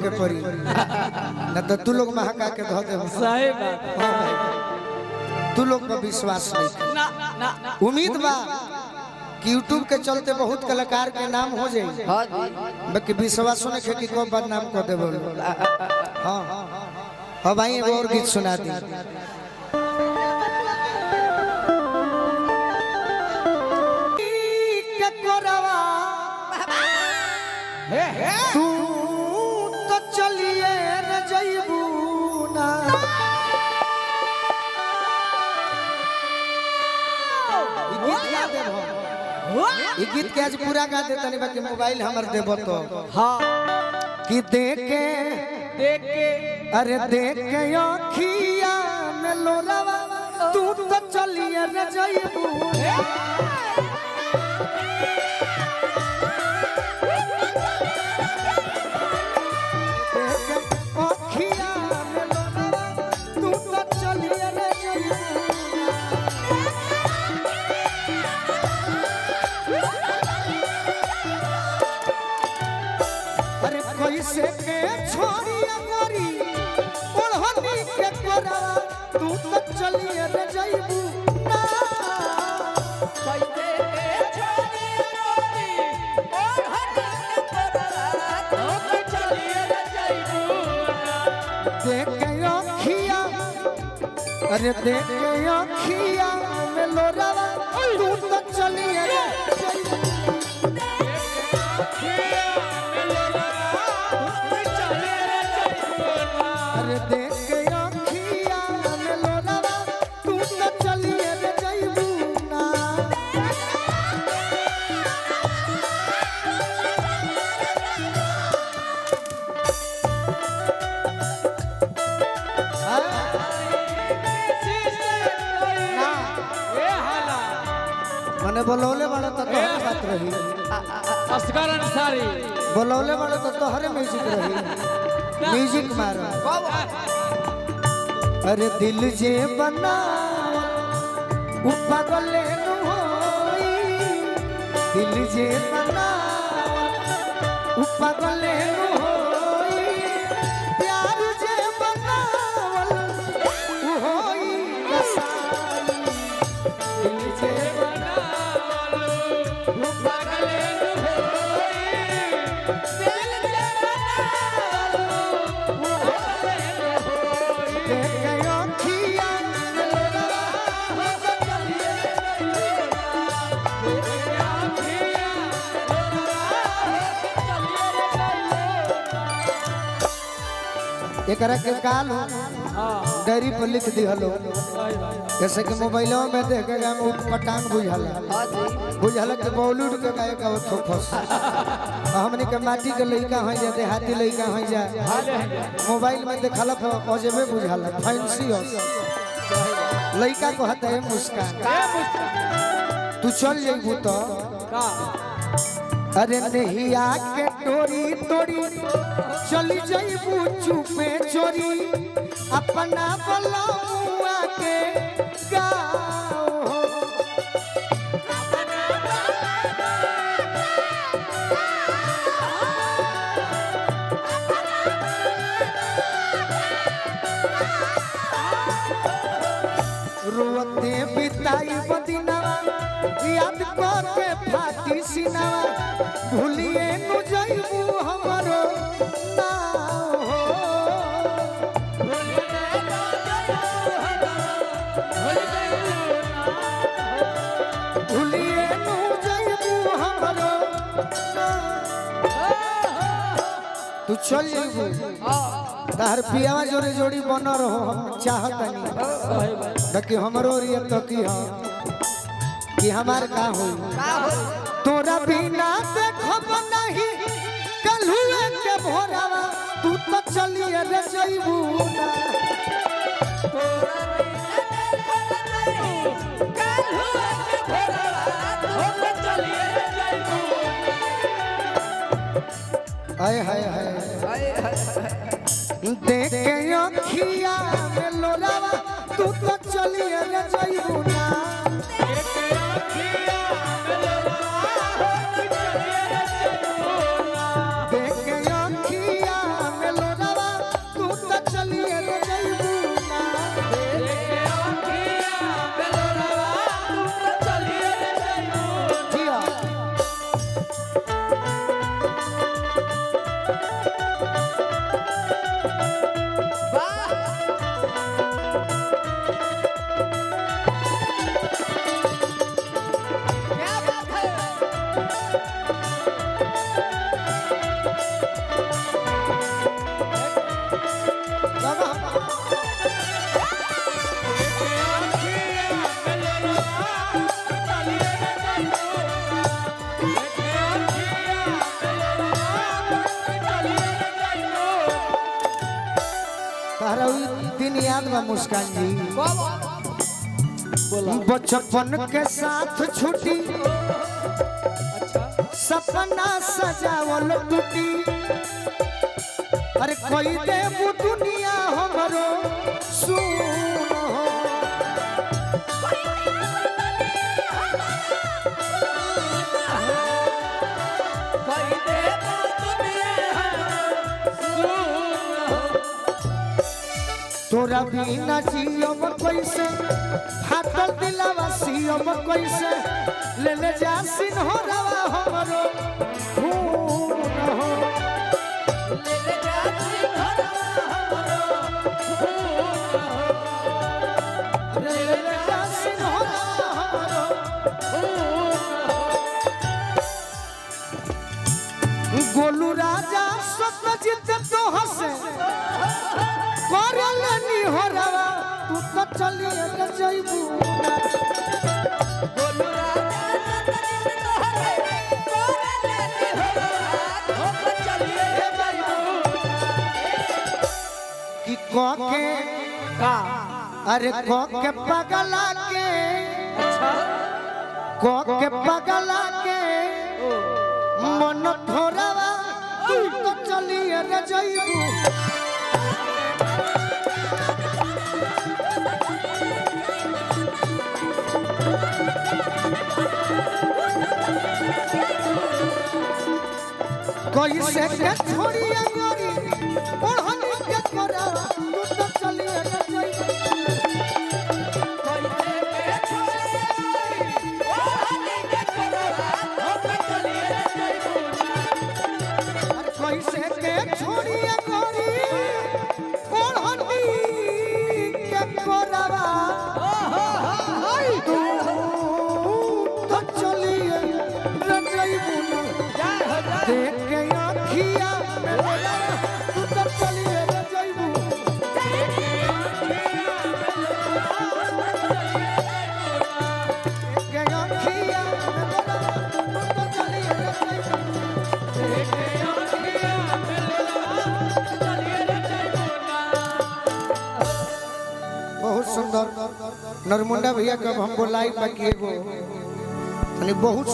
के पड़ी न तो तू लोग महका के धो दे। सही बात। हां भाई तू लोग पर विश्वास नहीं ना ना उम्मीद बा कि यूट्यूब के चलते बहुत कलाकार के नाम हो जाए। हां जी बाकी विश्वास ने खेती को बदनाम कर दे बोल। हां अब भाई एक और गीत सुना दी। तू तो चलिए न जइबू ना ई गीत के आज पूरा गा दे तनी बाकी मोबाइल हमर देबो तो। हां कि देखे अरे देखे अखिया में लोरावा तू तो चलिए न जइबू कैसे के छोड़िया गोरी ओढ़नी के कोरा तू तो चलिए रे जइबू ना कैसे के छोड़िया गोरी ओढ़नी के कोरा तू तो चलिए रे जइबू देख अखिया अरे देख अखिया में लोरावा तू तो चलिए रे जइबू अरे देख अखिया में लोरावा तू तो चलिए रे जइबू ना मने बोलौले वाला तो तोहरे बात रही असगर अंसारी बोलौले वाला तो तोहरे म्यूजिक रही म्यूजिक मारो। अरे दिल जे बना उ पागले न होई दिल जे बना उ पागले न होई प्यार जे बनावल उ होई कसाई दिल जे एकरा के काल डायरी पर लिख दी हलो जैसे कि मोबाइलों में देखेगा उठ पटांग बुझाला के बॉलीवुड के गायक का फोकस हमने के माटी के लइका हो जा देहाती लइका हो जा मोबाइल में देखला अजबे बुझाला फैंसी हो लइका को हता है मुस्कान तू चल जइबू तो अरे नहीं आके टोरी तोरी चली जइबू चुपे चोरी अपना बलमुआ के गाओ रोते बिताई बदिनवा याद करके फाटी सिनवा भूलिए नु जइबू हमरो ना हो भूलिए नु जइबू हमरो ना तू चल जइबू तार पियावा जोड़ी जोड़ी बन रहो हम चाहतनी देखि हमरो रिया तो की हो कि हमार का होई तोरा बिना देखब नहीं कल्हुए के भोरावा तू तो चलिए रे जइबू ना तोरा बिना देखब नहीं कल्हुए के भोरावा तू तो चलिए रे जइबू हाय हाय हाय देख अखिया में लोरावा तू तो चलिए रे जइबू ना देख अखिया में तारा दिन याद बा मुस्कान जी बचपन के साथ छुट्टी सपना सजावल टूटी अरे कोई देव दुनिया हमरो सुन तोरा बिना जियम कैसे फाटल दिलवा सियम कैसे ले ले जा सिन्होरवा हमरो खून हो ले ले जा सिन्होरवा हमरो खून ले ले जा सिन्होरवा हमरो खून गोलू राजा सत्यजीत तो हंसे करलनी होरवा तू तो चलिए के जइबू गोलू राजा सत्यजीत तोहरे करलनी होरवा तू तो चलिए के जइबू कि के का अरे के पगला के अच्छा के पगला के मन थोरवा तू तो चलिए रे जइबू कैसे के छोड़िए गोरी ओढ़नी के करावा तू तो चलिए रे जइबू कैसे के छोड़िए गोरी ओढ़नी के करावा तू तो चलिए रे जइबू देख के आँखिया में बोला तू तो चलिए रे जइबू देख के आँखिया में बोला तू तो चलिए रे जइबू बहुत सुंदर नरमुंडा भैया कब हम बोलाई बाकी एगो बहुत